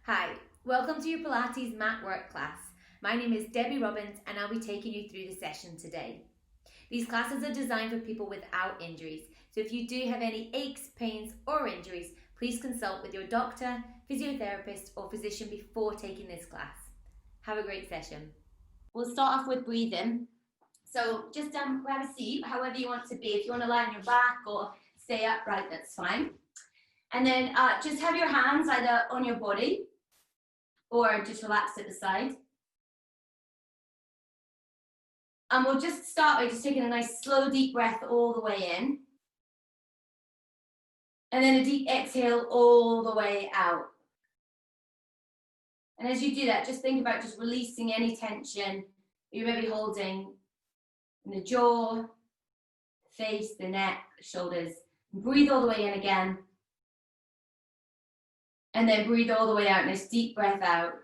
Hi, welcome to your Pilates mat work class. My name is Debbie Robbins and I'll be taking you through the session today. These classes are designed for people without injuries, so if you do have any aches, pains or injuries, please consult with your doctor, physiotherapist or physician before taking this class. Have a great session. We'll start off with breathing. So just grab a seat, however you want to be. If you want to lie on your back or stay upright, that's fine. And then just have your hands either on your body or just relaxed at the side. And we'll just start by just taking a nice slow deep breath all the way in. And then a deep exhale all the way out. And as you do that, just think about just releasing any tension you may be holding in the jaw, the face, the neck, the shoulders. And breathe all the way in again. And then breathe all the way out, nice deep breath out.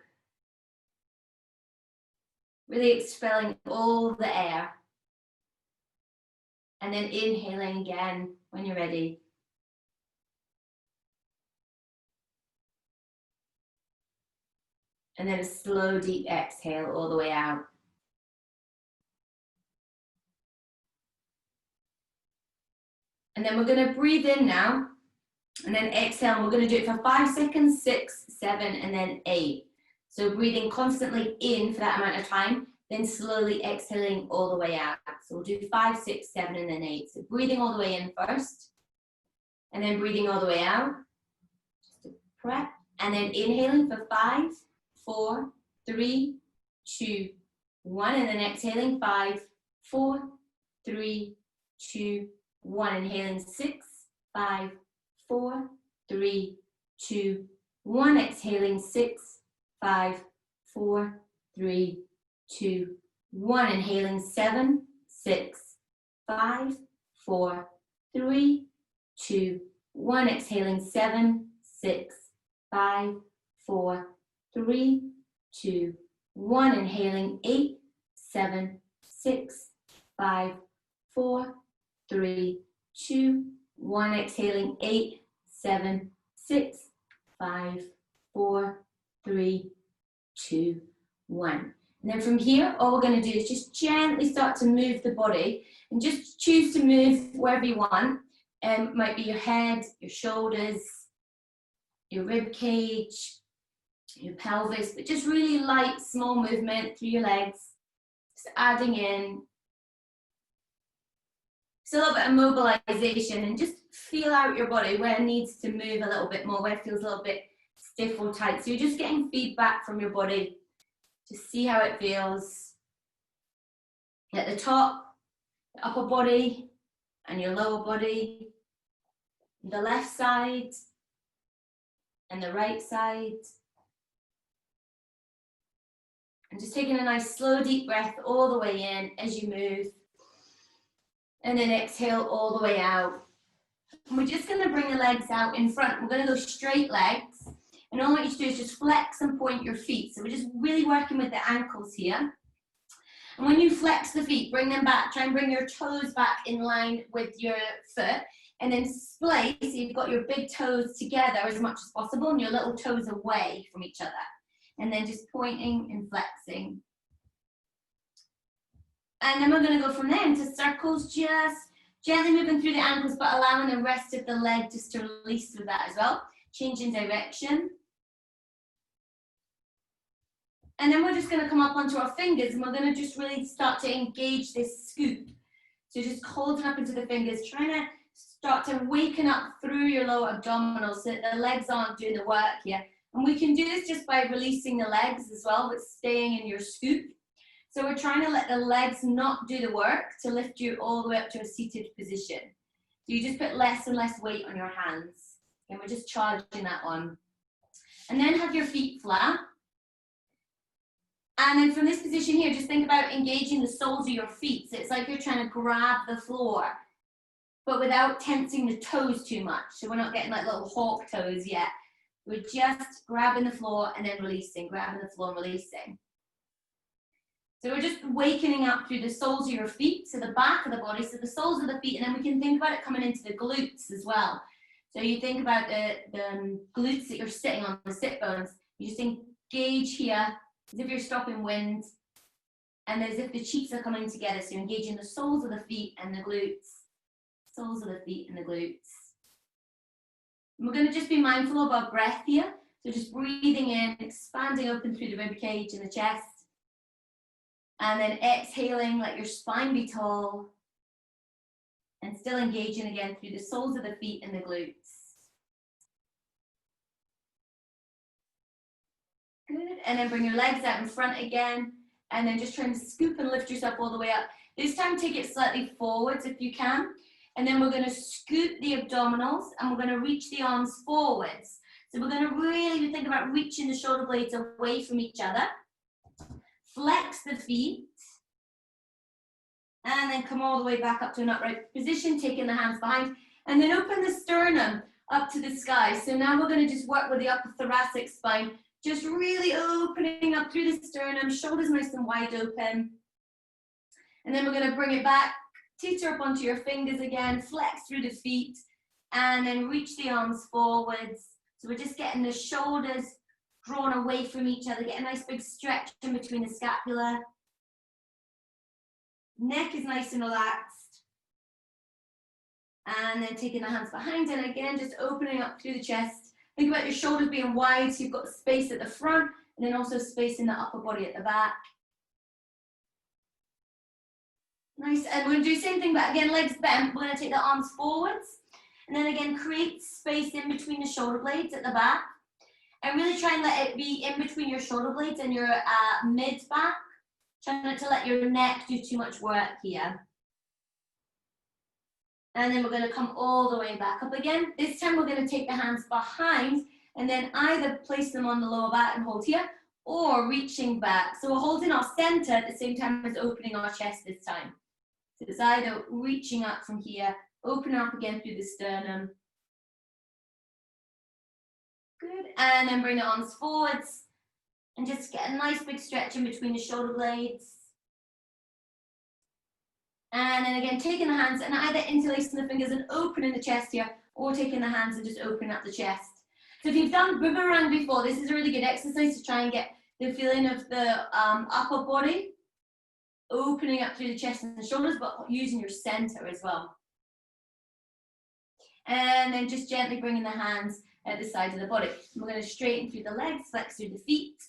Really expelling all the air. And then inhaling again when you're ready. And then a slow deep exhale all the way out. And then we're going to breathe in now. And then exhale, and we're going to do it for 5 seconds, 6, 7, and then 8. So breathing constantly in for that amount of time, then slowly exhaling all the way out. So we'll do 5, 6, 7, and then 8. So breathing all the way in first, and then breathing all the way out. Just a breath, and then inhaling for 5, 4, 3, 2, 1, and then exhaling 5, 4, 3, 2, 1. Inhaling 6, 5, 4, 3, 2, 1. Exhaling 6, 5, 4, 3, 2, 1. Inhaling 7, 6, 5, 4, 3, 2, 1. Exhaling 7, 6, 5, 4, 3, 2, 1. Inhaling 8, 7, 6, 5, 4, 3, 2, 1. Exhaling 8, 7, 6, 5, 4, 3, 2, 1. And then from here, all we're going to do is just gently start to move the body and just choose to move wherever you want. It might be your head, your shoulders, your rib cage, your pelvis, but just really light, small movement through your legs. Just adding in. Just a little bit of mobilization and just feel out your body where it needs to move a little bit more, where it feels a little bit stiff or tight. So you're just getting feedback from your body to see how it feels at the top, the upper body and your lower body, the left side and the right side. And just taking a nice slow deep breath all the way in as you move. And then exhale all the way out. And we're just going to bring the legs out in front. We're going to go straight legs. And all I want you to do is just flex and point your feet. So we're just really working with the ankles here. And when you flex the feet, bring them back. Try and bring your toes back in line with your foot. And then splice, so you've got your big toes together as much as possible and your little toes away from each other. And then just pointing and flexing. And then we're going to go from there into circles, just gently moving through the ankles, but allowing the rest of the leg just to release with that as well. Changing direction. And then we're just going to come up onto our fingers and we're going to just really start to engage this scoop. So just holding up into the fingers, trying to start to waken up through your lower abdominals so that the legs aren't doing the work here. And we can do this just by releasing the legs as well, but staying in your scoop. So we're trying to let the legs not do the work to lift you all the way up to a seated position. So you just put less and less weight on your hands. And we're just charging that on. And then have your feet flat. And then from this position here, just think about engaging the soles of your feet. So it's like you're trying to grab the floor, but without tensing the toes too much. So we're not getting like little hawk toes yet. We're just grabbing the floor and then releasing, grabbing the floor and releasing. So we're just wakening up through the soles of your feet, so the back of the body, so the soles of the feet, and then we can think about it coming into the glutes as well. So you think about the glutes that you're sitting on, the sit bones, You just engage here as if you're stopping wind, and as if the cheeks are coming together. So you're engaging the soles of the feet and the glutes. Soles of the feet and the glutes. And we're going to just be mindful of our breath here. So just breathing in, expanding open through the rib cage and the chest. And then exhaling, let your spine be tall. And still engaging again through the soles of the feet and the glutes. Good. And then bring your legs out in front again. And then just try and scoop and lift yourself all the way up. This time take it slightly forwards if you can. And then we're going to scoop the abdominals and we're going to reach the arms forwards. So we're going to really think about reaching the shoulder blades away from each other. Flex the feet. And then come all the way back up to an upright position, taking the hands behind. And then open the sternum up to the sky. So now we're going to just work with the upper thoracic spine. Just really opening up through the sternum, shoulders nice and wide open. And then we're going to bring it back, teeter up onto your fingers again, flex through the feet, and then reach the arms forwards. So we're just getting the shoulders drawn away from each other, get a nice big stretch in between the scapula. Neck is nice and relaxed. And then taking the hands behind, and again, just opening up through the chest. Think about your shoulders being wide, so you've got space at the front, and then also space in the upper body at the back. Nice, and we're going to do the same thing, but again, legs bent. We're going to take the arms forwards, and then again, create space in between the shoulder blades at the back. And really try and let it be in between your shoulder blades and your mid-back. Try not to let your neck do too much work here. And then we're going to come all the way back up again. This time we're going to take the hands behind and then either place them on the lower back and hold here, or reaching back. So we're holding our center at the same time as opening our chest this time. So it's either reaching up from here, opening up again through the sternum. Good. And then bring the arms forwards and just get a nice big stretch in between the shoulder blades. And then again, taking the hands and either interlacing the fingers and opening the chest here, or taking the hands and just opening up the chest. So if you've done boomerang before, this is a really good exercise to try and get the feeling of the upper body, opening up through the chest and the shoulders, but using your center as well. And then just gently bringing the hands at the side of the body. We're going to straighten through the legs, flex through the feet.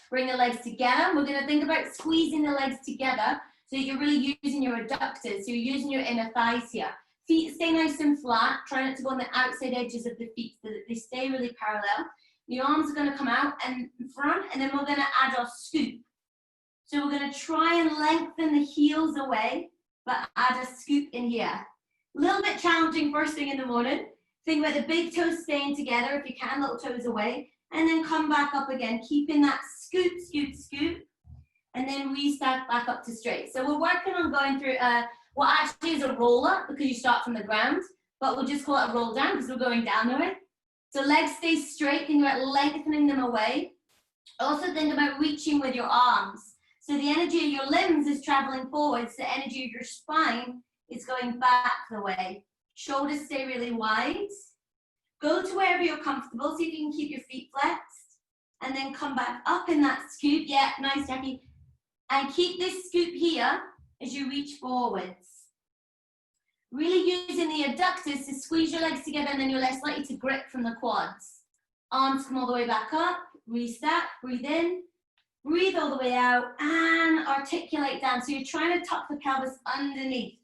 Bring the legs together. We're going to think about squeezing the legs together. So you're really using your abductors, so you're using your inner thighs here. Feet stay nice and flat, try not to go on the outside edges of the feet so that they stay really parallel. The arms are going to come out and in front, and then we're going to add our scoop. So we're going to try and lengthen the heels away, but add a scoop in here. A little bit challenging first thing in the morning. Think about the big toes staying together if you can, little toes away, and then come back up again, keeping that scoop, scoop, scoop. And then restart back up to straight. So we're working on going through what actually is a roll up, because you start from the ground, but we'll just call it a roll down because we're going down the way. So legs stay straight, think about lengthening them away. Also think about reaching with your arms. So the energy of your limbs is traveling forwards, the energy of your spine is going back the way. Shoulders stay really wide. Go to wherever you're comfortable, see if you can keep your feet flexed. And then come back up in that scoop. Yeah, nice, Jackie. And keep this scoop here as you reach forwards. Really using the abductors to squeeze your legs together, and then you're less likely to grip from the quads. Arms come all the way back up, reset, breathe in, breathe all the way out, and articulate down. So you're trying to tuck the pelvis underneath.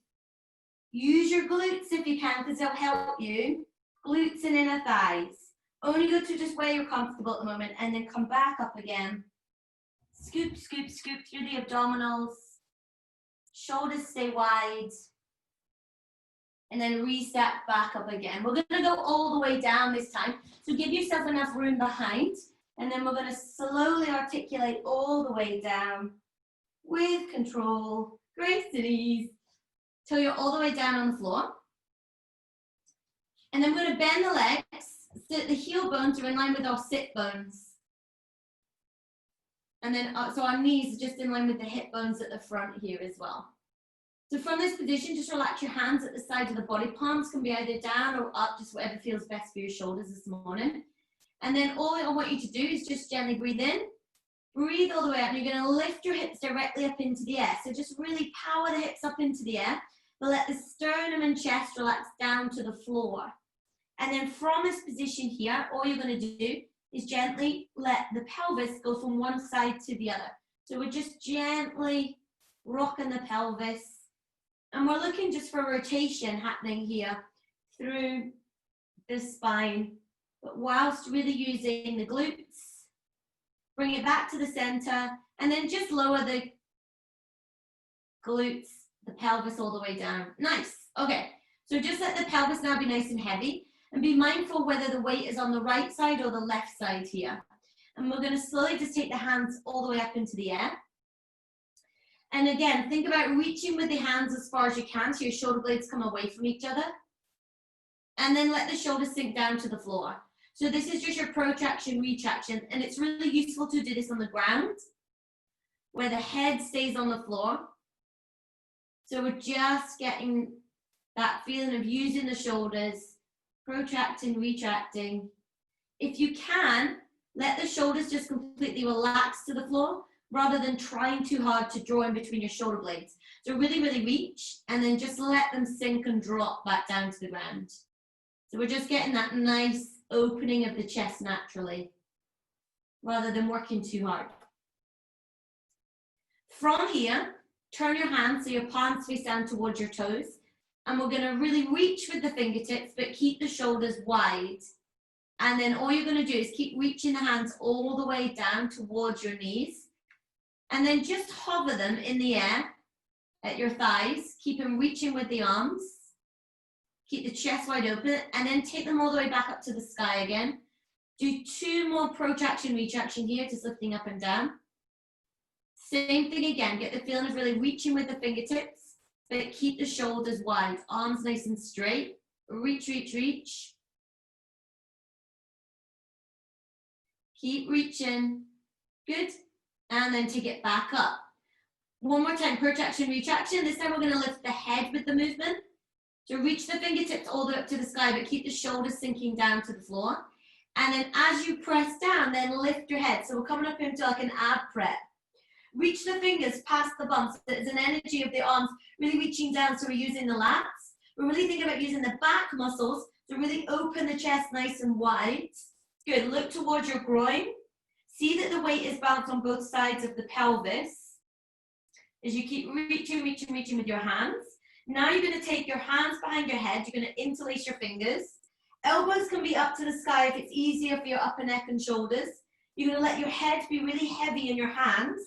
Use your glutes if you can, because they'll help you. Glutes and inner thighs. Only go to just where you're comfortable at the moment, and then come back up again. Scoop, scoop, scoop through the abdominals. Shoulders stay wide. And then reset back up again. We're going to go all the way down this time. So give yourself enough room behind. And then we're going to slowly articulate all the way down with control, grace and ease, till you're all the way down on the floor. And then we're going to bend the legs so that the heel bones are in line with our sit bones. And then, so our knees are just in line with the hip bones at the front here as well. So from this position, just relax your hands at the side of the body. Palms can be either down or up, just whatever feels best for your shoulders this morning. And then all I want you to do is just gently breathe in, breathe all the way up, and you're going to lift your hips directly up into the air. So just really power the hips up into the air, but let the sternum and chest relax down to the floor. And then from this position here, all you're going to do is gently let the pelvis go from one side to the other. So we're just gently rocking the pelvis. And we're looking just for rotation happening here through the spine, but whilst really using the glutes. Bring it back to the center, and then just lower the glutes, the pelvis all the way down. Nice. Okay, so just let the pelvis now be nice and heavy, and be mindful whether the weight is on the right side or the left side here. And we're going to slowly just take the hands all the way up into the air. And again, think about reaching with the hands as far as you can so your shoulder blades come away from each other. And then let the shoulders sink down to the floor. So this is just your protraction, retraction, and it's really useful to do this on the ground where the head stays on the floor. So we're just getting that feeling of using the shoulders, protracting, retracting. If you can, let the shoulders just completely relax to the floor rather than trying too hard to draw in between your shoulder blades. So really, really reach, and then just let them sink and drop back down to the ground. So we're just getting that nice opening of the chest naturally, rather than working too hard. From here, turn your hands so your palms face down towards your toes, and we're going to really reach with the fingertips, but keep the shoulders wide. And then all you're going to do is keep reaching the hands all the way down towards your knees, and then just hover them in the air at your thighs. Keep them reaching with the arms. Keep the chest wide open, and then take them all the way back up to the sky again. Do 2 more protraction, retraction here, just lifting up and down. Same thing again, get the feeling of really reaching with the fingertips, but keep the shoulders wide, arms nice and straight. Reach, reach, reach. Keep reaching, good. And then take it back up. One more time, protraction, retraction. This time we're gonna lift the head with the movement. So reach the fingertips all the way up to the sky, but keep the shoulders sinking down to the floor. And then as you press down, then lift your head. So we're coming up into like an ab prep. Reach the fingers past the bumps. There's an energy of the arms really reaching down, so we're using the lats. We're really thinking about using the back muscles to really open the chest nice and wide. Good, look towards your groin. See that the weight is balanced on both sides of the pelvis. As you keep reaching, reaching, reaching with your hands. Now you're going to take your hands behind your head. You're going to interlace your fingers. Elbows can be up to the sky if it's easier for your upper neck and shoulders. You're going to let your head be really heavy in your hands,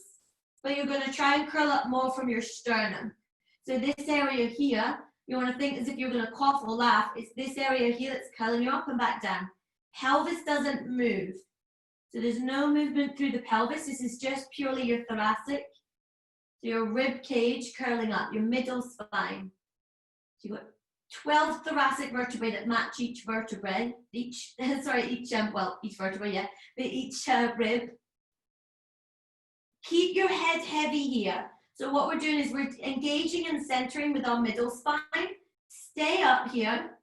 but you're going to try and curl up more from your sternum. So this area here, you want to think as if you're going to cough or laugh. It's this area here that's curling you up and back down. Pelvis doesn't move. So there's no movement through the pelvis. This is just purely your thoracic. So your rib cage curling up, your middle spine. So you've got 12 thoracic vertebrae that match each vertebrae, each vertebrae, yeah, but each rib. Keep your head heavy here. So what we're doing is we're engaging and centering with our middle spine. Stay up here,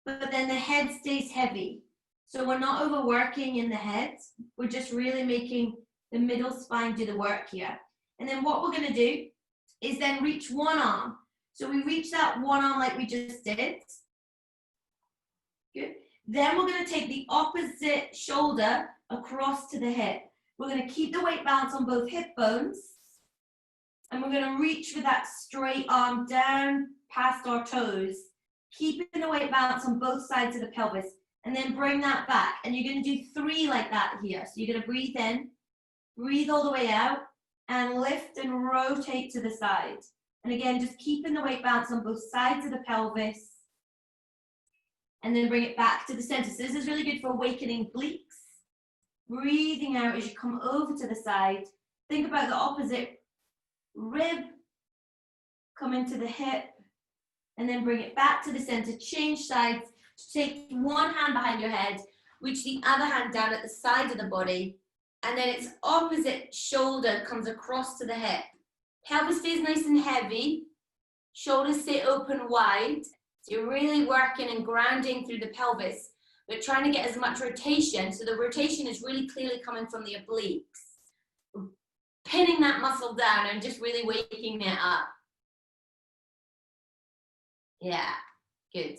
but then the head stays heavy. So we're not overworking in the head. We're just really making the middle spine do the work here. And then what we're going to do is then reach one arm. So we reach that one arm like we just did. Good. Then we're going to take the opposite shoulder across to the hip. We're going to keep the weight balance on both hip bones. And we're going to reach with that straight arm down past our toes. Keeping the weight balance on both sides of the pelvis. And then bring that back. And you're going to do 3 like that here. So you're going to breathe in, breathe all the way out, and lift and rotate to the side. And again, just keeping the weight balance on both sides of the pelvis. And then bring it back to the center. So this is really good for awakening obliques. Breathing out as you come over to the side. Think about the opposite rib. Come into the hip. And then bring it back to the center. Change sides. Take one hand behind your head. Reach the other hand down at the side of the body. And then its opposite shoulder comes across to the hip. Pelvis stays nice and heavy. Shoulders stay open wide. So you're really working and grounding through the pelvis. but trying to get as much rotation. So the rotation is really clearly coming from the obliques. Pinning that muscle down and just really waking it up. Yeah, good.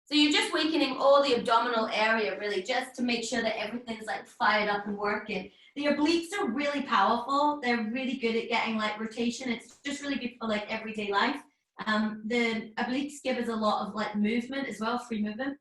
So you're just wakening all the abdominal area really, just to make sure that everything's like fired up and working. The obliques are really powerful. They're really good at getting like rotation. It's just really good for like everyday life. The obliques give us a lot of like movement as well, free movement.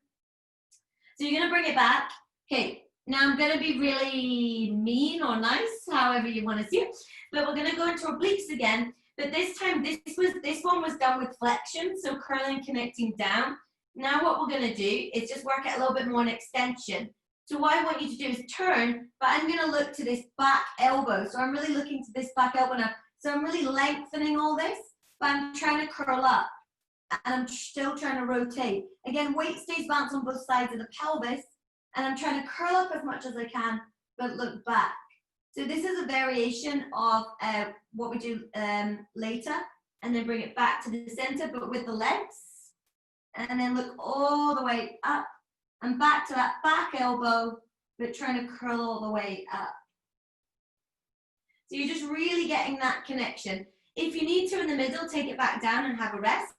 So you're gonna bring it back. Okay, now I'm gonna be really mean or nice, however you wanna see it. But we're gonna go into obliques again. But this time, this one was done with flexion, so curling, connecting down. Now what we're gonna do is just work it a little bit more on extension. So what I want you to do is turn, but I'm gonna look to this back elbow. So I'm really looking to this back elbow now. So I'm really lengthening all this, but I'm trying to curl up. And I'm still trying to rotate. Again, weight stays balanced on both sides of the pelvis, and I'm trying to curl up as much as I can, but look back. So this is a variation of what we do later, and then bring it back to the center, but with the legs. And then look all the way up and back to that back elbow, but trying to curl all the way up. So you're just really getting that connection. If you need to in the middle, take it back down and have a rest.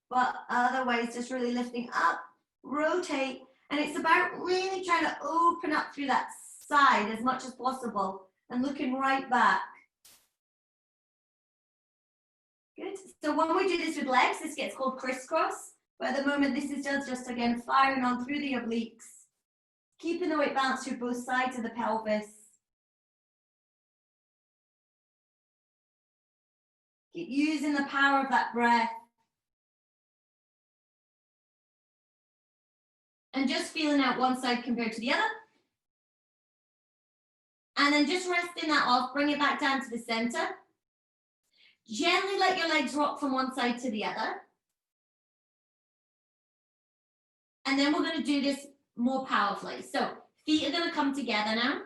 But otherwise, just really lifting up, rotate, and it's about really trying to open up through that side as much as possible and looking right back. Good. So when we do this with legs, this gets called crisscross. But at the moment, this is just again firing on through the obliques, keeping the weight balanced through both sides of the pelvis. Keep using the power of that breath. And just feeling out one side compared to the other. And then just resting that off, bring it back down to the center. Gently let your legs rock from one side to the other. And then we're going to do this more powerfully. So feet are going to come together now,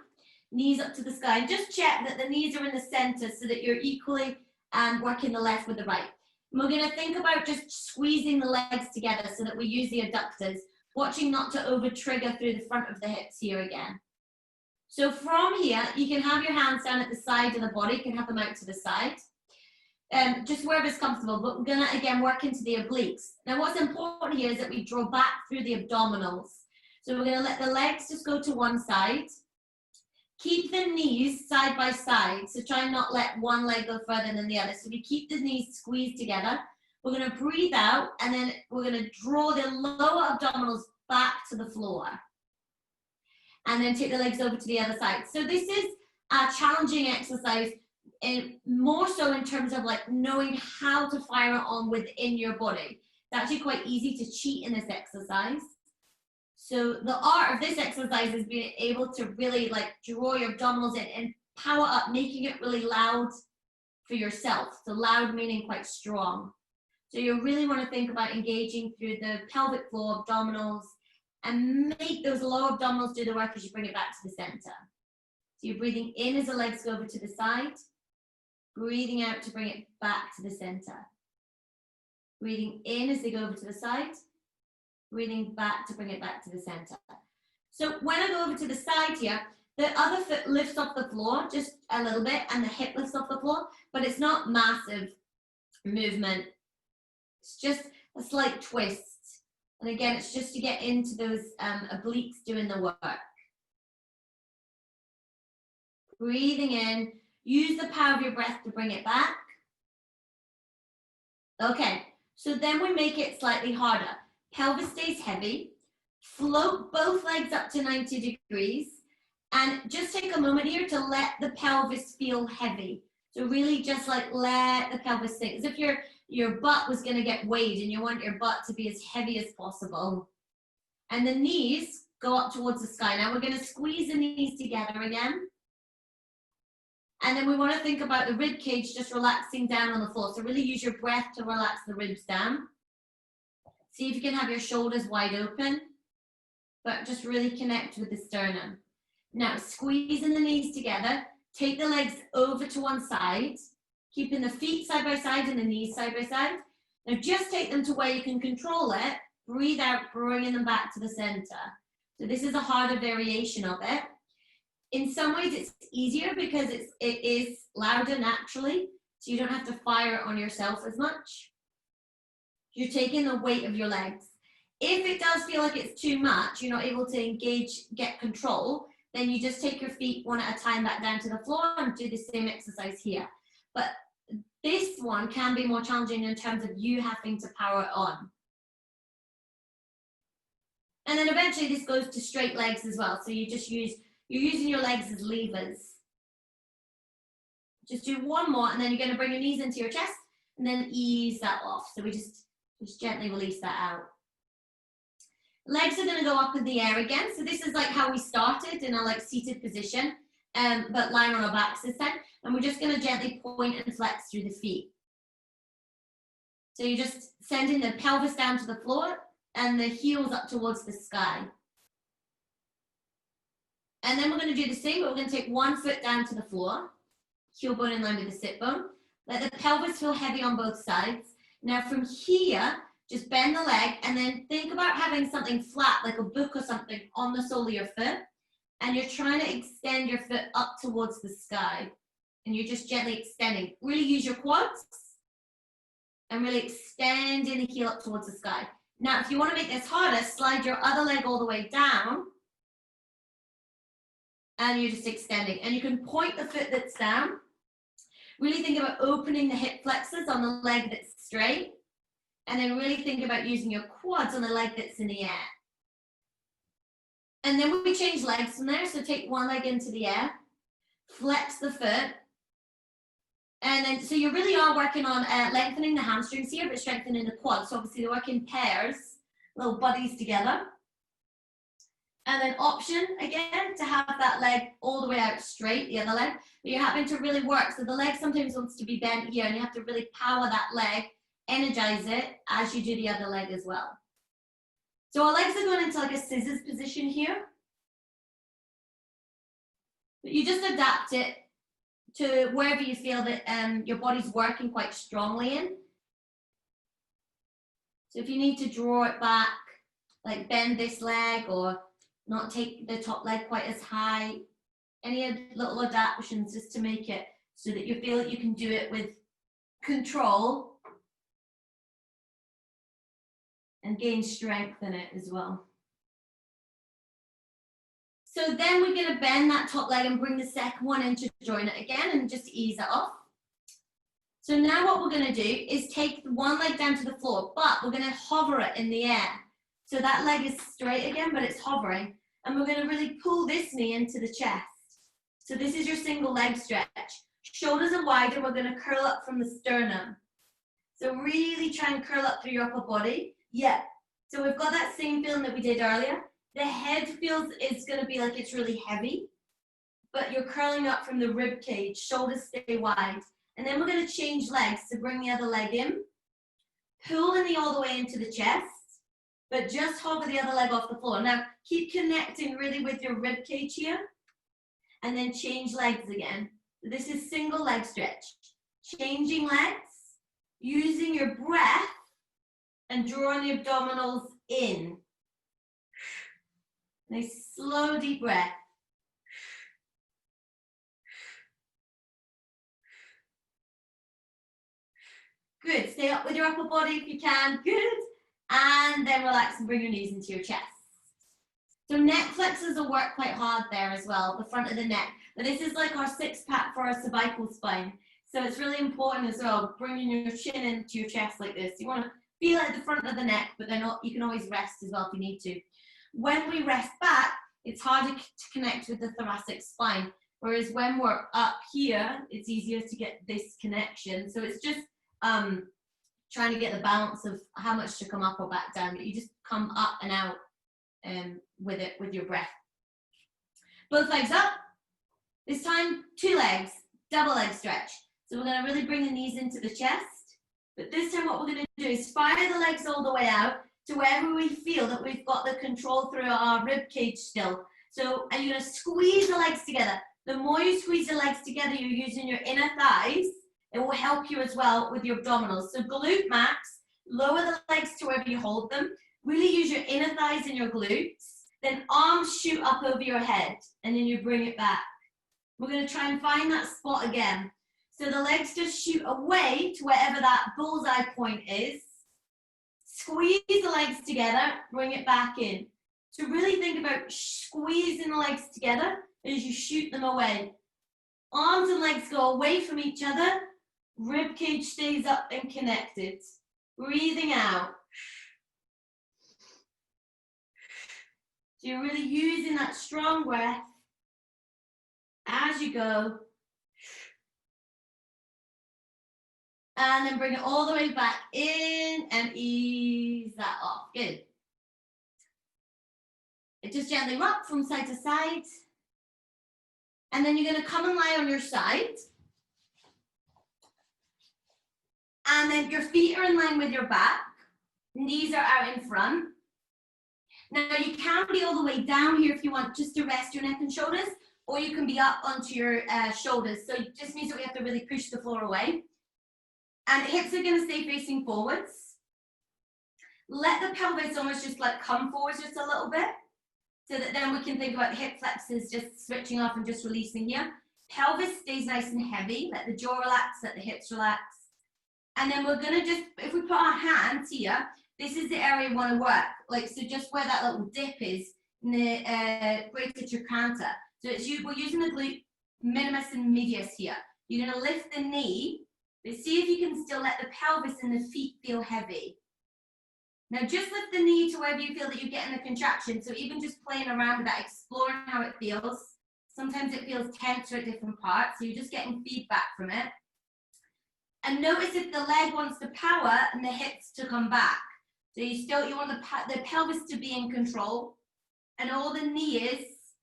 knees up to the sky. And just check that the knees are in the center so that you're equally working the left with the right. And we're going to think about just squeezing the legs together so that we use the abductors, watching not to over trigger through the front of the hips here again. So from here, you can have your hands down at the side of the body, you can have them out to the side. Just wherever's comfortable, but we're gonna again work into the obliques. Now what's important here is that we draw back through the abdominals. So we're gonna let the legs just go to one side. Keep the knees side by side, so try and not let one leg go further than the other. So we keep the knees squeezed together. We're gonna breathe out, and then we're gonna draw the lower abdominals back to the floor. And then take the legs over to the other side. So this is a challenging exercise, and more so in terms of like knowing how to fire it on within your body. It's actually quite easy to cheat in this exercise. So the art of this exercise is being able to really like draw your abdominals in and power up, making it really loud for yourself. So loud meaning quite strong. So you really want to think about engaging through the pelvic floor, abdominals, and make those low abdominals do the work as you bring it back to the center. So you're breathing in as the legs go over to the side, breathing out to bring it back to the center. Breathing in as they go over to the side, breathing back to bring it back to the center. So when I go over to the side here, the other foot lifts off the floor just a little bit, and the hip lifts off the floor, but it's not massive movement. It's just a slight twist. And again, it's just to get into those obliques doing the work. Breathing in, use the power of your breath to bring it back. Okay, so then we make it slightly harder. Pelvis stays heavy, float both legs up to 90 degrees, and just take a moment here to let the pelvis feel heavy. So really just like let the pelvis sink, as if your butt was going to get weighed and you want your butt to be as heavy as possible. And the knees go up towards the sky. Now we're going to squeeze the knees together again. And then we want to think about the rib cage just relaxing down on the floor. So really use your breath to relax the ribs down. See if you can have your shoulders wide open, but just really connect with the sternum. Now squeezing the knees together, take the legs over to one side, keeping the feet side by side and the knees side by side. Now just take them to where you can control it breathe out, bringing them back to the center. So this is a harder variation of it. In some ways it's easier because it is louder naturally, so you don't have to fire on yourself as much. You're taking the weight of your legs. If it does feel like it's too much, you're not able to engage, get control, then you just take your feet one at a time back down to the floor and do the same exercise here. But this one can be more challenging in terms of you having to power it on. And then eventually this goes to straight legs as well. So you're using your legs as levers. Just do one more, and then you're going to bring your knees into your chest and then ease that off. So we just gently release that out. Legs are going to go up in the air again. So this is like how we started in a like seated position, but lying on our backs this time. And we're just going to gently point and flex through the feet. So you're just sending the pelvis down to the floor and the heels up towards the sky. And then we're going to do the same, but we're going to take one foot down to the floor, heel bone in line with the sit bone. Let the pelvis feel heavy on both sides. Now from here, just bend the leg and then think about having something flat, like a book or something, on the sole of your foot. And you're trying to extend your foot up towards the sky. And you're just gently extending. Really use your quads and really extending the heel up towards the sky. Now, if you want to make this harder, slide your other leg all the way down. And you're just extending. And you can point the foot that's down. Really think about opening the hip flexors on the leg that's straight. And then really think about using your quads on the leg that's in the air. And then we change legs from there. So take one leg into the air. Flex the foot. And then, so you really are working on lengthening the hamstrings here, but strengthening the quads. So obviously they work in pairs, little buddies together. And then option, again, to have that leg all the way out straight, the other leg. But you're having to really work. So the leg sometimes wants to be bent here, and you have to really power that leg, energize it as you do the other leg as well. So our legs are going into like a scissors position here. But you just adapt it to wherever you feel that your body's working quite strongly in. So if you need to draw it back, like bend this leg or not take the top leg quite as high, any little adaptations just to make it so that you feel that you can do it with control and gain strength in it as well. So then we're going to bend that top leg and bring the second one in to join it again and just ease it off. So now what we're going to do is take one leg down to the floor, but we're going to hover it in the air. So that leg is straight again, but it's hovering. And we're going to really pull this knee into the chest. So this is your single leg stretch. Shoulders are wide and we're going to curl up from the sternum. So really try and curl up through your upper body. Yeah. So we've got that same feeling that we did earlier. The head feels it's going to be like it's really heavy, but you're curling up from the rib cage, shoulders stay wide. And then we're going to change legs to bring the other leg in, pull the knee all the way into the chest, but just hover the other leg off the floor. Now keep connecting really with your rib cage here, and then change legs again. This is single leg stretch. Changing legs, using your breath, and drawing the abdominals in. Nice slow deep breath. Good, stay up with your upper body if you can, good. And then relax and bring your knees into your chest. So neck flexors will work quite hard there as well, the front of the neck. But this is like our six pack for our cervical spine. So it's really important as well, bringing your chin into your chest like this. You want to feel at the front of the neck, but then you can always rest as well if you need to. When we rest back, it's harder to connect with the thoracic spine. Whereas when we're up here, it's easier to get this connection. So it's just trying to get the balance of how much to come up or back down. But you just come up and out with it, with your breath. Both legs up. This time, two legs, double leg stretch. So we're going to really bring the knees into the chest. But this time what we're going to do is fire the legs all the way out to wherever we feel that we've got the control through our rib cage still. So, and you're going to squeeze the legs together. The more you squeeze the legs together, you're using your inner thighs. It will help you as well with your abdominals. So glute max, lower the legs to wherever you hold them. Really use your inner thighs and your glutes. Then arms shoot up over your head, and then you bring it back. We're going to try and find that spot again. So the legs just shoot away to wherever that bullseye point is. Squeeze the legs together, bring it back in. So really think about squeezing the legs together as you shoot them away. Arms and legs go away from each other. Rib cage stays up and connected. Breathing out. So you're really using that strong breath as you go. And then bring it all the way back in and ease that off. Good. Just gently rock from side to side. And then you're going to come and lie on your side. And then your feet are in line with your back. Knees are out in front. Now you can be all the way down here if you want, just to rest your neck and shoulders, or you can be up onto your shoulders. So it just means that we have to really push the floor away. And hips are going to stay facing forwards. Let the pelvis almost just like come forwards just a little bit, so that then we can think about hip flexors just switching off and just releasing here. Pelvis stays nice and heavy. Let the jaw relax, let the hips relax. And then we're going to just, if we put our hands here, this is the area we want to work. Like, so just where that little dip is in the greater trochanter. So it's we're using the glute minimus and medius here. You're going to lift the knee, but see if you can still let the pelvis and the feet feel heavy. Now just lift the knee to wherever you feel that you're getting the contraction. So even just playing around with that, exploring how it feels. Sometimes it feels tenser at different parts, so you're just getting feedback from it. And notice if the leg wants to power and the hips to come back. So you want the pelvis to be in control, and all the knee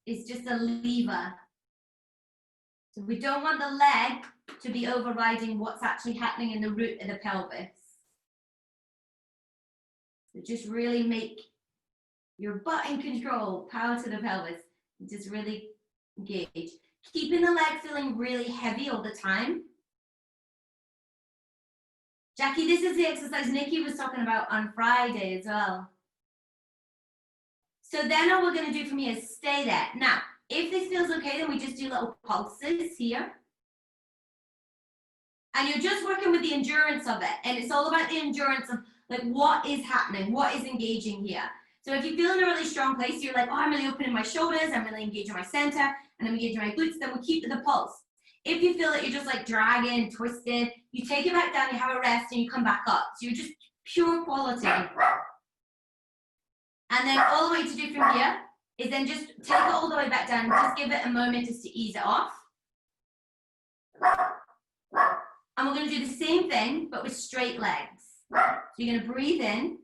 is just a lever. So we don't want the leg to be overriding what's actually happening in the root of the pelvis. So just really make your butt in control, power to the pelvis, and just really engage. Keeping the leg feeling really heavy all the time. Jackie, this is the exercise Nikki was talking about on Friday as well. So then all we're going to do from here is stay there. Now, if this feels okay, then we just do little pulses here. And you're just working with the endurance of it. And it's all about the endurance of like what is happening, what is engaging here. So if you feel in a really strong place, you're like, oh, I'm really opening my shoulders, I'm really engaging my center, and I'm engaging my glutes, then we'll keep the pulse. If you feel that you're just like dragging, twisted, you take it back down, you have a rest, and you come back up. So you're just pure quality. And then all the way to do from here is then just take it all the way back down, just give it a moment just to ease it off. And we're going to do the same thing, but with straight legs. So you're going to breathe in,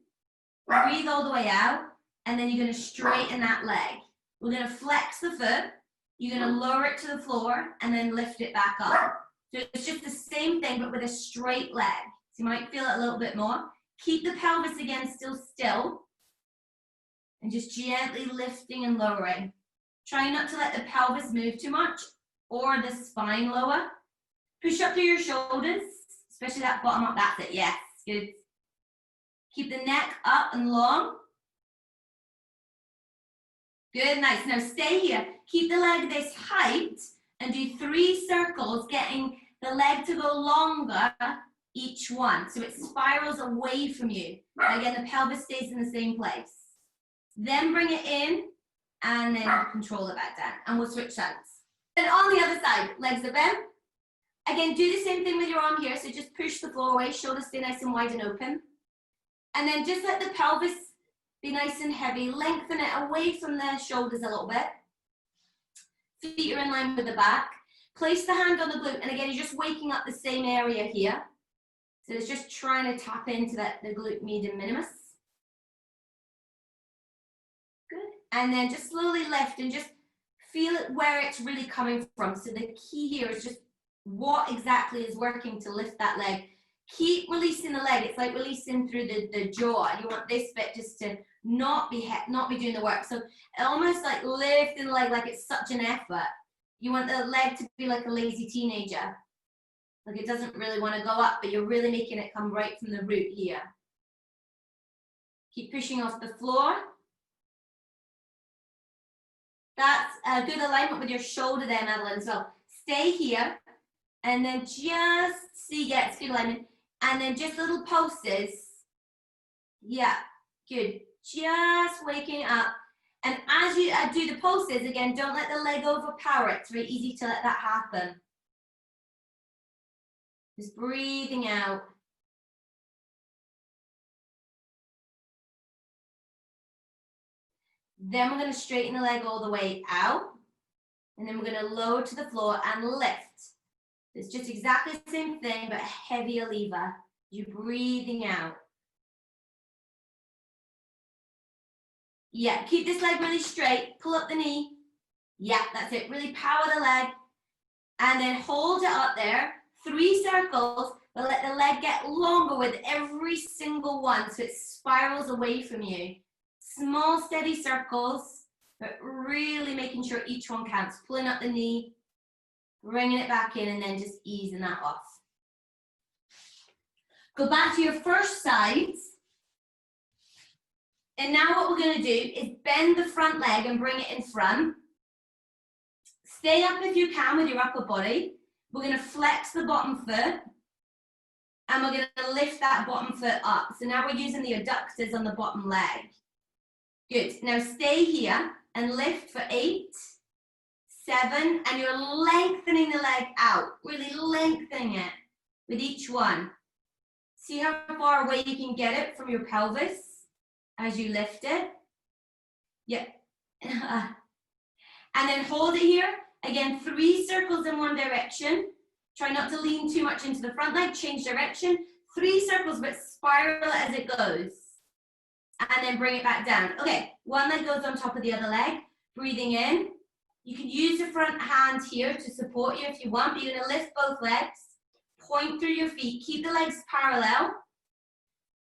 breathe all the way out, and then you're going to straighten that leg. We're going to flex the foot. You're going to lower it to the floor and then lift it back up. So it's just the same thing, but with a straight leg. So you might feel it a little bit more. Keep the pelvis again still. And just gently lifting and lowering. Try not to let the pelvis move too much or the spine lower. Push up through your shoulders, especially that bottom up. That's it. Yes, good. Keep the neck up and long. Good, nice. Now stay here. Keep the leg this height and do 3 circles, getting the leg to go longer each one. So it spirals away from you. And again, the pelvis stays in the same place. Then bring it in and then control it back down. And we'll switch sides. And on the other side, legs are bent. Again, do the same thing with your arm here. So just push the floor away, shoulders stay nice and wide and open. And then just let the pelvis be nice and heavy. Lengthen it away from the shoulders a little bit. Feet are in line with the back. Place the hand on the glute. And again, you're just waking up the same area here. So it's just trying to tap into the glute medium minimus. Good. And then just slowly lift and just feel it where it's really coming from. So the key here is just what exactly is working to lift that leg. Keep releasing the leg. It's like releasing through the jaw. You want this bit just to not be doing the work. So almost like lifting the leg like it's such an effort. You want the leg to be like a lazy teenager. Like it doesn't really want to go up, but you're really making it come right from the root here. Keep pushing off the floor. That's a good alignment with your shoulder there, Madeline. So stay here, and then just see, get good alignment, and then just little pulses. Yeah, good. Just waking up. And as you do the pulses, again, don't let the leg overpower it. It's very easy to let that happen. Just breathing out. Then we're going to straighten the leg all the way out. And then we're going to lower to the floor and lift. It's just exactly the same thing, but a heavier lever. You're breathing out. Yeah, keep this leg really straight. Pull up the knee. Yeah, that's it. Really power the leg. And then hold it up there. 3 circles, but let the leg get longer with every single one so it spirals away from you. Small, steady circles, but really making sure each one counts. Pulling up the knee, bringing it back in, and then just easing that off. Go back to your first side. And now what we're going to do is bend the front leg and bring it in front. Stay up if you can with your upper body. We're going to flex the bottom foot. And we're going to lift that bottom foot up. So now we're using the abductors on the bottom leg. Good. Now stay here and lift for 8, 7, and you're lengthening the leg out. Really lengthening it with each one. See how far away you can get it from your pelvis as you lift it. Yep. And then hold it here. Again, 3 circles in one direction. Try not to lean too much into the front leg. Change direction. 3 circles, but spiral it as it goes. And then bring it back down. Okay, one leg goes on top of the other leg. Breathing in. You can use your front hand here to support you if you want, but you're going to lift both legs. Point through your feet. Keep the legs parallel.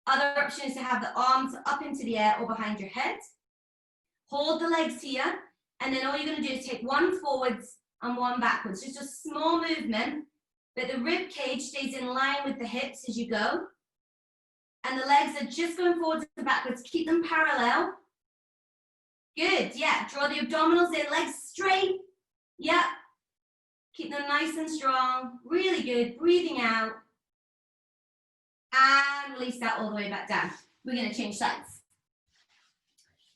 Other option is to have the arms up into the air or behind your head. Hold the legs here. And then all you're going to do is take 1 forwards and 1 backwards. Just a small movement, but the rib cage stays in line with the hips as you go. And the legs are just going forwards and backwards. Keep them parallel. Good, yeah. Draw the abdominals in, legs straight. Yep. Keep them nice and strong. Really good. Breathing out. And release that all the way back down. We're going to change sides.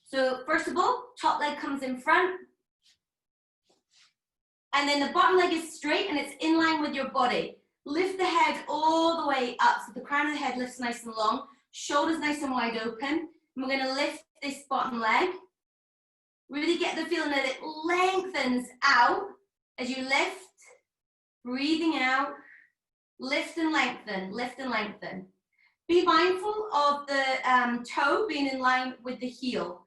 So first of all, top leg comes in front. And then the bottom leg is straight and it's in line with your body. Lift the head all the way up so the crown of the head lifts nice and long. Shoulders nice and wide open. And we're going to lift this bottom leg. Really get the feeling that it lengthens out as you lift. Breathing out. Lift and lengthen. Lift and lengthen. Be mindful of the toe being in line with the heel.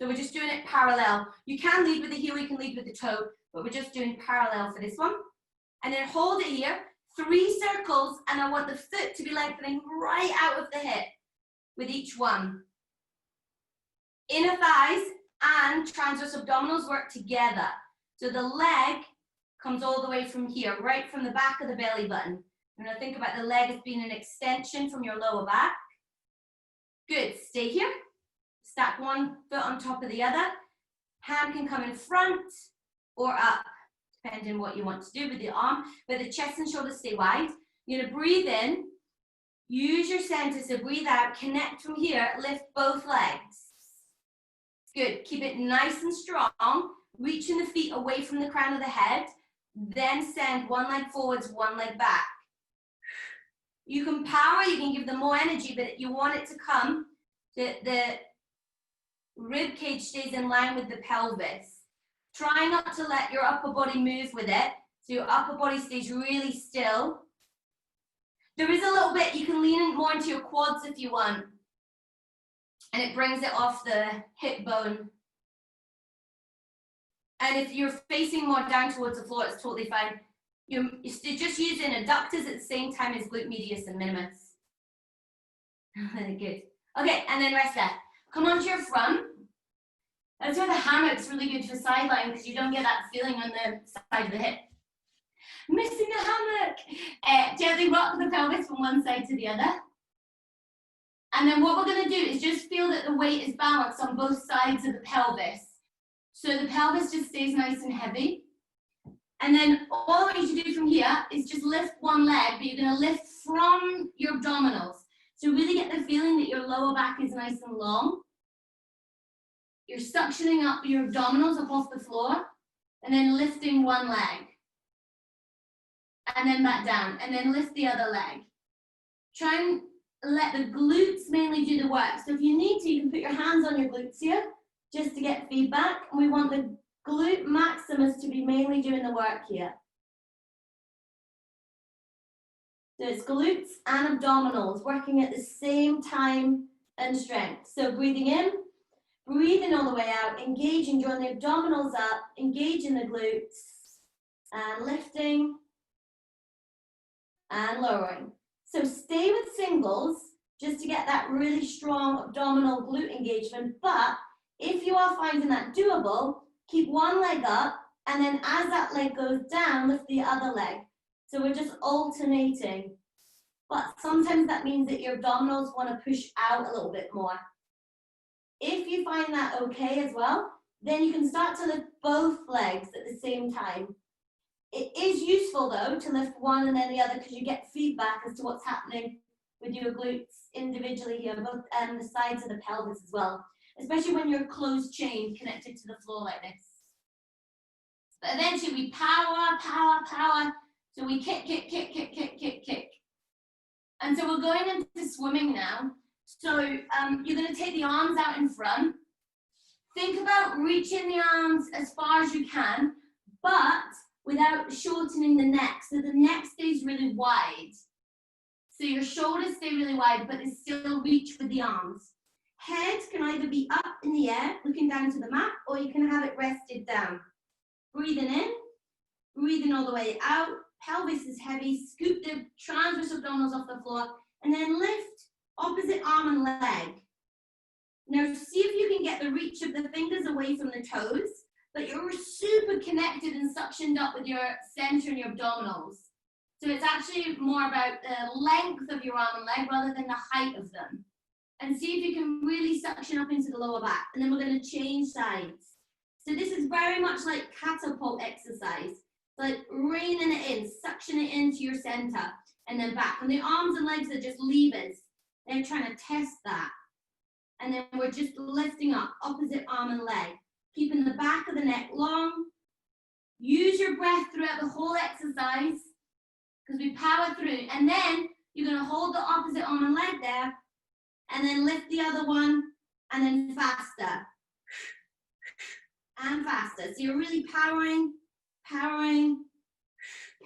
So we're just doing it parallel. You can lead with the heel, you can lead with the toe, but we're just doing parallel for this one. And then hold it here, 3 circles, and I want the foot to be lengthening right out of the hip with each one. Inner thighs and transverse abdominals work together. So the leg comes all the way from here, right from the back of the belly button. You're going to think about the leg as being an extension from your lower back. Good, stay here. Stack 1 foot on top of the other. Hand can come in front or up, depending what you want to do with the arm, but the chest and shoulders stay wide. You're going to breathe in, use your center, so breathe out, connect from here, lift both legs. Good, keep it nice and strong, reaching the feet away from the crown of the head, then send 1 leg forwards, 1 leg back. You can power, you can give them more energy, but you want it to come, the rib cage stays in line with the pelvis. Try not to let your upper body move with it, so your upper body stays really still. There is a little bit, you can lean in more into your quads if you want, and it brings it off the hip bone. And if you're facing more down towards the floor, it's totally fine. You're just using adductors at the same time as glute medius and minimus. Good. Okay, and then rest there. Come onto your front. That's where the hammock's really good for sideline because you don't get that feeling on the side of the hip. Missing the hammock. Gently rock the pelvis from one side to the other. And then what we're going to do is just feel that the weight is balanced on both sides of the pelvis. So the pelvis just stays nice and heavy. And then all I want you to do from here is just lift one leg, but you're going to lift from your abdominals. So really get the feeling that your lower back is nice and long. You're suctioning up your abdominals up off the floor, and then lifting one leg. And then back down, and then lift the other leg. Try and let the glutes mainly do the work. So if you need to, you can put your hands on your glutes here, just to get feedback. And we want the glute maximus to be mainly doing the work here. So it's glutes and abdominals working at the same time and strength. So breathing in, breathing all the way out, engaging, drawing the abdominals up, engaging the glutes, and lifting and lowering. So stay with singles just to get that really strong abdominal glute engagement. But if you are finding that doable, keep one leg up, and then as that leg goes down, lift the other leg. So we're just alternating. But sometimes that means that your abdominals want to push out a little bit more. If you find that okay as well, then you can start to lift both legs at the same time. It is useful though to lift one and then the other, because you get feedback as to what's happening with your glutes individually here, both the sides of the pelvis as well, especially when you're closed chain connected to the floor like this. But eventually we power, power, power. So we kick, kick, kick, kick, kick, kick, kick. And so we're going into swimming now. So you're going to take the arms out in front. Think about reaching the arms as far as you can, but without shortening the neck. So the neck stays really wide. So your shoulders stay really wide, but they still reach with the arms. Head can either be up in the air, looking down to the mat, or you can have it rested down. Breathing in, breathing all the way out. Pelvis is heavy. Scoop the transverse abdominals off the floor, and then lift opposite arm and leg. Now see if you can get the reach of the fingers away from the toes, but you're super connected and suctioned up with your center and your abdominals. So it's actually more about the length of your arm and leg rather than the height of them. And see if you can really suction up into the lower back. And then we're going to change sides. So this is very much like catapult exercise. Like reining it in, suction it into your center and then back. And the arms and legs are just levers. They're trying to test that. And then we're just lifting up opposite arm and leg, keeping the back of the neck long. Use your breath throughout the whole exercise because we power through. And then you're going to hold the opposite arm and leg there and then lift the other one and then faster and faster. So you're really powering, powering,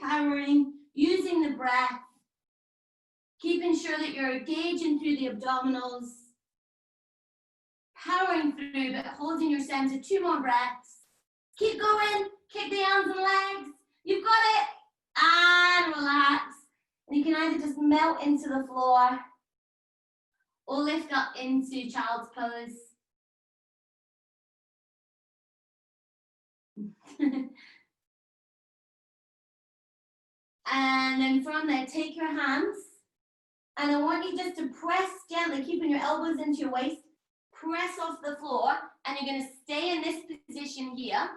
powering, using the breath, keeping sure that you're engaging through the abdominals, powering through, but holding your center. 2 more breaths. Keep going. Kick the arms and legs. You've got it. And relax. And you can either just melt into the floor or lift up into child's pose. And then from there, take your hands. And I want you just to press gently, keeping your elbows into your waist. Press off the floor, and you're going to stay in this position here.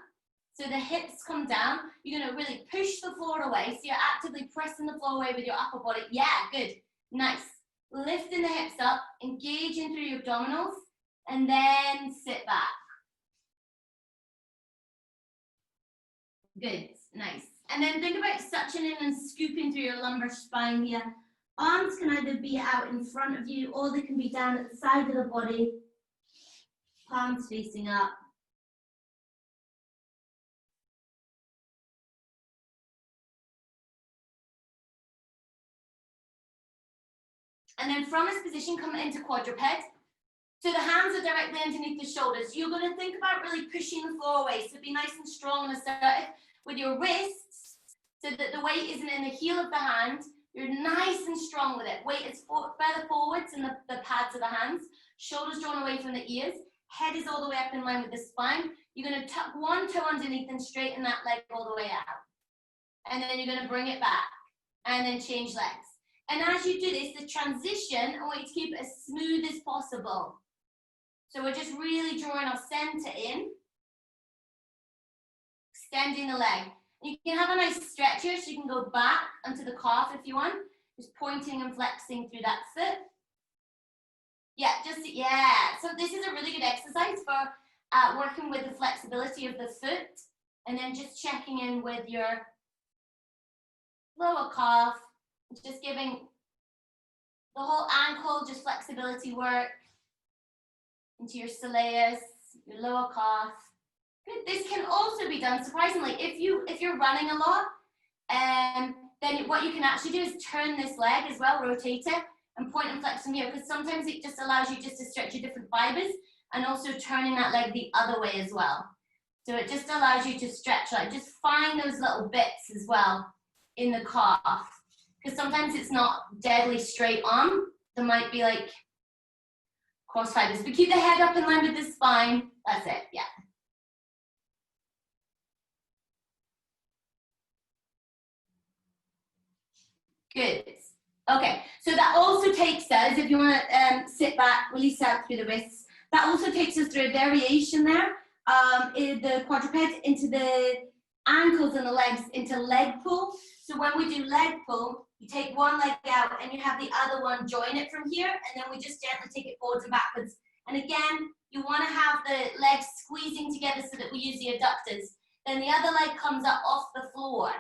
So the hips come down. You're going to really push the floor away. So you're actively pressing the floor away with your upper body. Yeah, good. Nice. Lifting the hips up, engaging through your abdominals, and then sit back. Good. Nice. And then think about suctioning and scooping through your lumbar spine here. Arms can either be out in front of you, or they can be down at the side of the body. Palms facing up. And then from this position, come into quadruped. So the hands are directly underneath the shoulders. You're going to think about really pushing the floor away. So be nice and strong and assertive with your wrists so that the weight isn't in the heel of the hand. You're nice and strong with it. Weight is further forwards in the pads of the hands. Shoulders drawn away from the ears. Head is all the way up in line with the spine. You're going to tuck one toe underneath and straighten that leg all the way out. And then you're going to bring it back and then change legs. And as you do this, the transition, I want you to keep it as smooth as possible. So we're just really drawing our center in, extending the leg. You can have a nice stretch here, so you can go back onto the calf if you want, just pointing and flexing through that foot. Yeah, so this is a really good exercise for working with the flexibility of the foot, and then just checking in with your lower calf, just giving the whole ankle just flexibility work into your soleus, your lower calf. Good. This can also be done, surprisingly, if you're running a lot, then what you can actually do is turn this leg as well, rotate it, and point and flex from here, because sometimes it just allows you just to stretch your different fibers, and also turning that leg the other way as well. So it just allows you to stretch, like just find those little bits as well in the calf, because sometimes it's not deadly straight on. There might be like cross fibers, but keep the head up in line with the spine. That's it, yeah. Good. Okay, so that also takes us, if you want to sit back, release out through the wrists, that also takes us through a variation there, in the quadruped, into the ankles and the legs, into leg pull. So when we do leg pull, you take one leg out and you have the other one join it from here, and then we just gently take it forwards and backwards. And again, you want to have the legs squeezing together so that we use the abductors. Then the other leg comes up off the floor.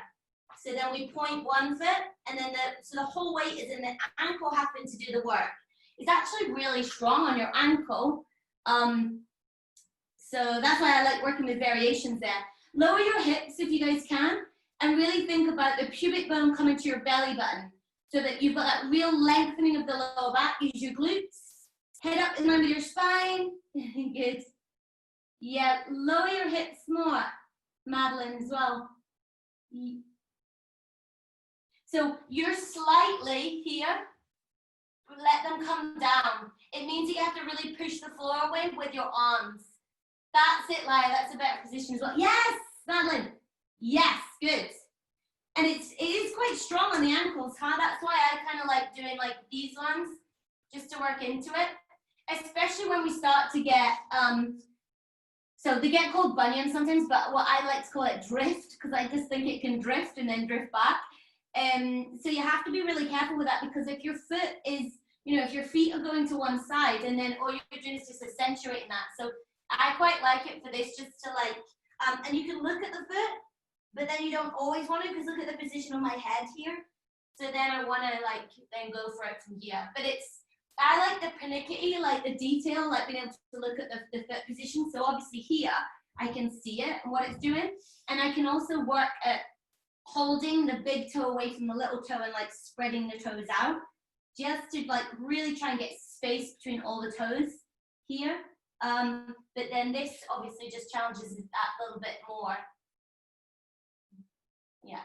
So then we point one foot, and then so the whole weight is in the ankle having to do the work. It's actually really strong on your ankle. So that's why I like working with variations there. Lower your hips if you guys can, and really think about the pubic bone coming to your belly button, so that you've got that real lengthening of the lower back. Use your glutes. Head up in line with your spine. Good. Yeah, lower your hips more, Madeline, as well. So you're slightly here, let them come down. It means that you have to really push the floor away with your arms. That's it, Laya, that's a better position as well. Yes, Madeline. Yes, good. And it is quite strong on the ankles, huh? That's why I kind of like doing like these ones, just to work into it. Especially when we start to get, so they get called bunions sometimes, but what I like to call it drift, because I just think it can drift and then drift back. So you have to be really careful with that, because if your foot is, if your feet are going to one side, and then all you're doing is just accentuating that. So I quite like it for this, just to like, and you can look at the foot, but then you don't always want to, because look at the position of my head here. So then I want to like, then go for it from here. But I like the pernickety, like the detail, like being able to look at the foot position. So obviously here, I can see it and what it's doing. And I can also work at holding the big toe away from the little toe and like spreading the toes out, just to like really try and get space between all the toes here. But then this obviously just challenges that a little bit more. Yeah.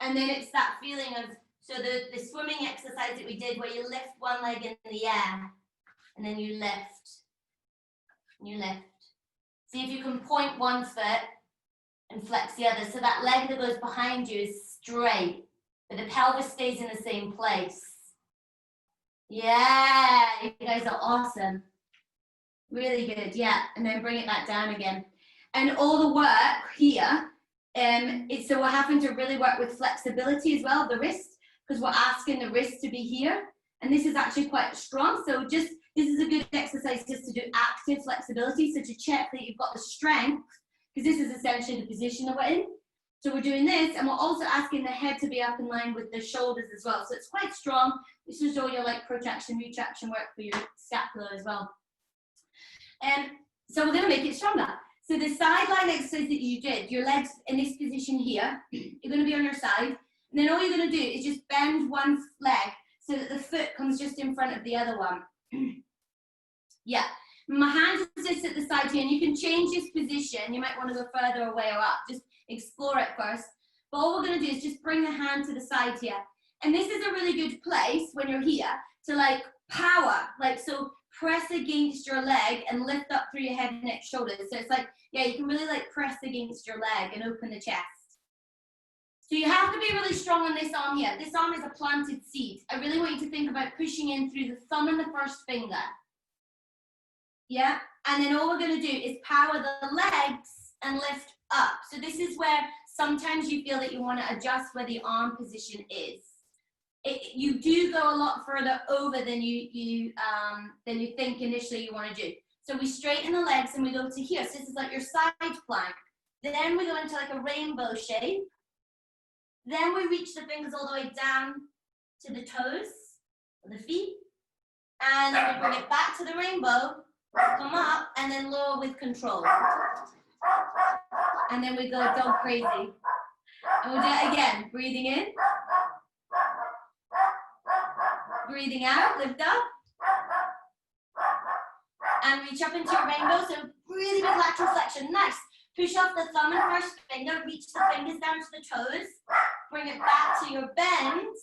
And then it's that feeling of, so the swimming exercise that we did, where you lift one leg in the air, and then you lift, and you lift. See if you can point one foot and flex the other, so that leg that goes behind you is straight, but the pelvis stays in the same place. Yeah, you guys are awesome. Really good, yeah. And then bring it back down again. And all the work here, so we're having to really work with flexibility as well of the wrist, because we're asking the wrist to be here. And this is actually quite strong. So this is a good exercise just to do active flexibility. So to check that you've got the strength, because this is essentially the position that we're in. So we're doing this, and we're also asking the head to be up in line with the shoulders as well. So it's quite strong. This is all your like protraction, retraction work for your scapula as well. So we're going to make it stronger. So the sideline exercise that you did, your legs in this position here, you're going to be on your side. And then all you're going to do is just bend one leg so that the foot comes just in front of the other one. Yeah. My hand is just at the side here, and you can change this position. You might want to go further away or up. Just explore it first. But all we're going to do is just bring the hand to the side here. And this is a really good place when you're here to like power, like so press against your leg and lift up through your head, neck, shoulders. So it's like, yeah, you can really like press against your leg and open the chest. So you have to be really strong on this arm here. This arm is a planted seed. I really want you to think about pushing in through the thumb and the first finger. Yeah, and then all we're going to do is power the legs and lift up. So this is where sometimes you feel that you want to adjust where the arm position is. You do go a lot further over than you think initially you want to do. So we straighten the legs and we go to here. So this is like your side plank. Then we go into like a rainbow shape. Then we reach the fingers all the way down to the toes, the feet. And then we bring it back to the rainbow, come up, and then lower with control. And then we go dog crazy. And we'll do it again. Breathing in. Breathing out, lift up. And reach up into your rainbow. So really big lateral flexion. Nice. Push off the thumb and first finger. Reach the fingers down to the toes. Bring it back to your bend.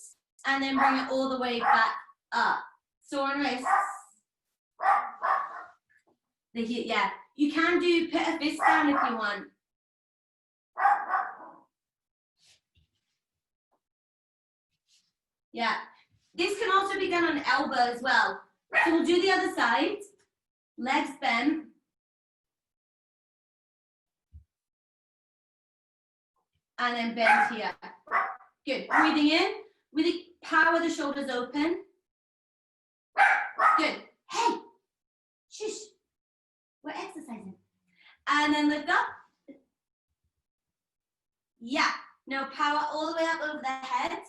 And then bring it all the way back up. Sore wrists. The heel, yeah. You can do put a fist down if you want. Yeah. This can also be done on elbow as well. So we'll do the other side. Legs bent. And then bend here. Good. Breathing in. Really power the shoulders open. Good. Hey. Shush. We're exercising. And then lift up. Yeah. Now power all the way up over the head.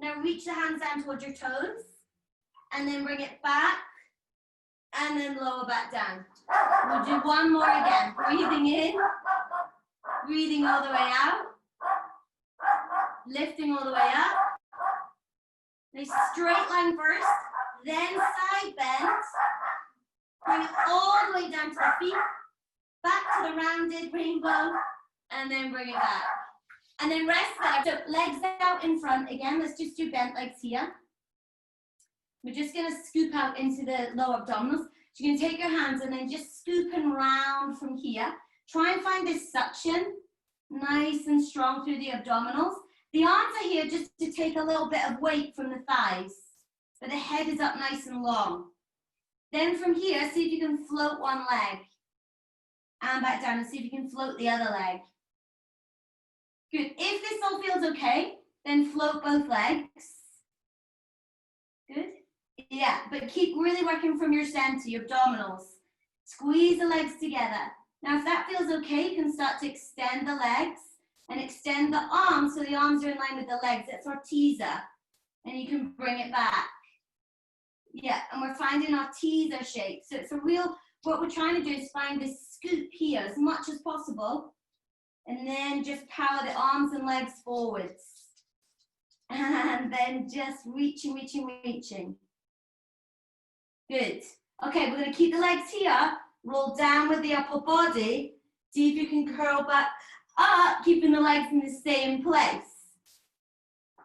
Now reach the hands down towards your toes. And then bring it back. And then lower back down. We'll do one more again. Breathing in. Breathing all the way out. Lifting all the way up. Nice straight line first. Then side bend. Bring it all the way down to the feet. Back to the rounded rainbow. And then bring it back. And then rest there. So legs out in front. Again, let's just do bent legs here. We're just going to scoop out into the lower abdominals. So you're going to take your hands and then just scoop and round from here. Try and find this suction. Nice and strong through the abdominals. The arms are here just to take a little bit of weight from the thighs. But the head is up nice and long. Then from here, see if you can float one leg. And back down and see if you can float the other leg. Good. If this all feels okay, then float both legs. Good. Yeah, but keep really working from your center, your abdominals. Squeeze the legs together. Now, if that feels okay, you can start to extend the legs and extend the arms so the arms are in line with the legs. It's our teaser. And you can bring it back. Yeah, and we're finding our teaser shape. So it's a real, what we're trying to do is find this scoop here as much as possible. And then just power the arms and legs forwards. And then just reaching, reaching, reaching. Good. Okay, we're going to keep the legs here. Roll down with the upper body. See if you can curl back up, keeping the legs in the same place.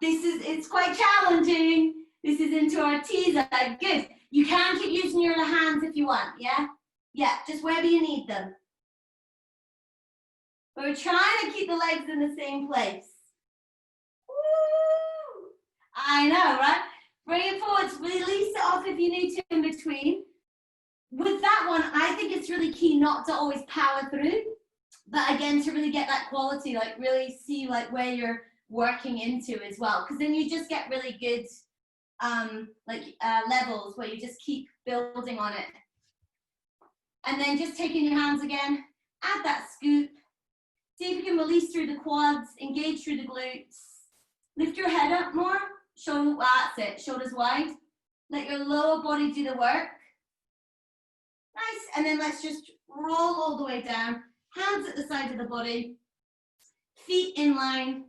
It's quite challenging. This is into our teaser. Good. You can keep using your hands if you want, yeah? Yeah, just wherever you need them. But we're trying to keep the legs in the same place. Woo! I know, right? Bring it forward, release it off if you need to in between. With that one, I think it's really key not to always power through, but again, to really get that quality, like really see like where you're working into as well. Because then you just get really good levels where you just keep building on it. And then just taking your hands again, add that scoop. See if you can release through the quads, engage through the glutes. Lift your head up more. That's it, shoulders wide. Let your lower body do the work. Nice, and then let's just roll all the way down. Hands at the side of the body. Feet in line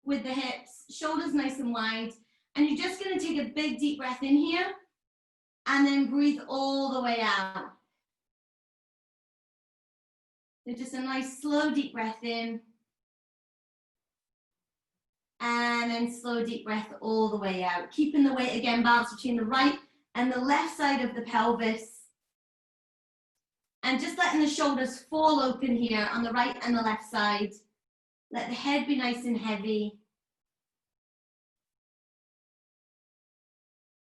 with the hips. Shoulders nice and wide. And you're just gonna take a big deep breath in here. And then breathe all the way out. So just a nice slow deep breath in. And then slow deep breath all the way out. Keeping the weight again balanced between the right and the left side of the pelvis. And just letting the shoulders fall open here on the right and the left side. Let the head be nice and heavy.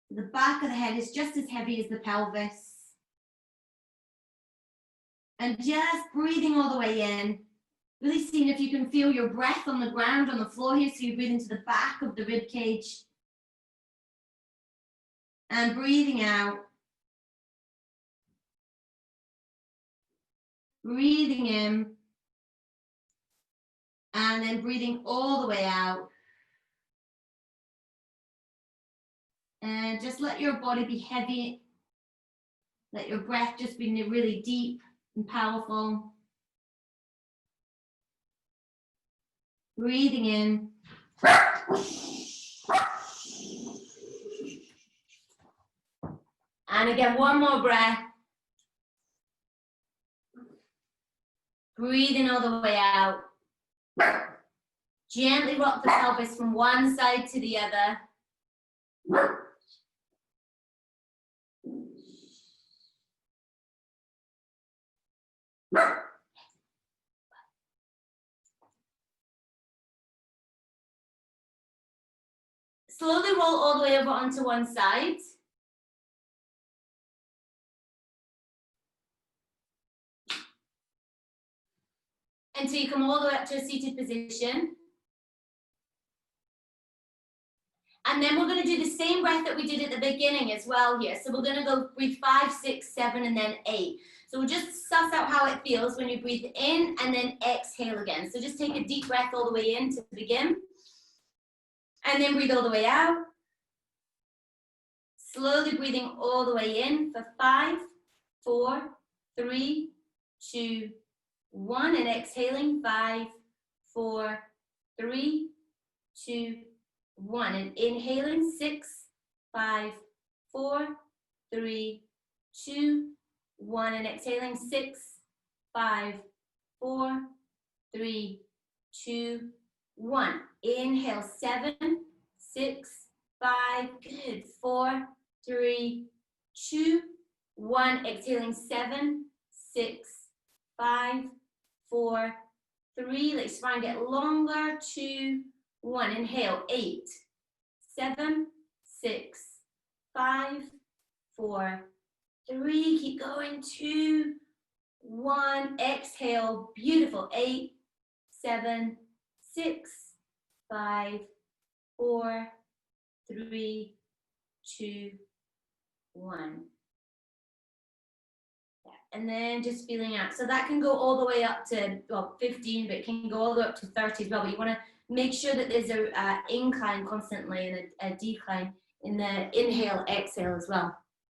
The back of the head is just as heavy as the pelvis. And just breathing all the way in. Really seeing if you can feel your breath on the ground, on the floor here. So you breathe into the back of the rib cage. And breathing out. Breathing in. And then breathing all the way out. And just let your body be heavy. Let your breath just be really deep and powerful. Breathing in. And again, one more breath. Breathing all the way out. Gently rock the pelvis from one side to the other. Slowly roll all the way over onto one side. Until you come all the way up to a seated position. And then we're going to do the same breath that we did at the beginning as well here. So we're going to go breathe 5, 6, 7, and then 8. So we'll just suss out how it feels when you breathe in and then exhale again. So just take a deep breath all the way in to begin. And then breathe all the way out. Slowly breathing all the way in for 5, 4, 3, 2, 1. And exhaling 5, 4, 3, 2, 1. And inhaling 6, 5, 4, 3, 2, 1. And exhaling 6, 5, 4, 3, 2, 1. Inhale 7, 6, 5, good. 4, 3, 2, 1. Exhaling 7, 6, 5, 4, 3. Let your spine get longer. 2, 1. Inhale 8, 7, 6, 5, 4, 3. Keep going. 2, 1. Exhale. Beautiful. 8, 7, 6, 5, 4, 3, 2, 1. And then just feeling out. So that can go all the way up to, well, 15, but it can go all the way up to 30 as well. But you want to make sure that there's a incline constantly and a decline in the inhale, exhale as well.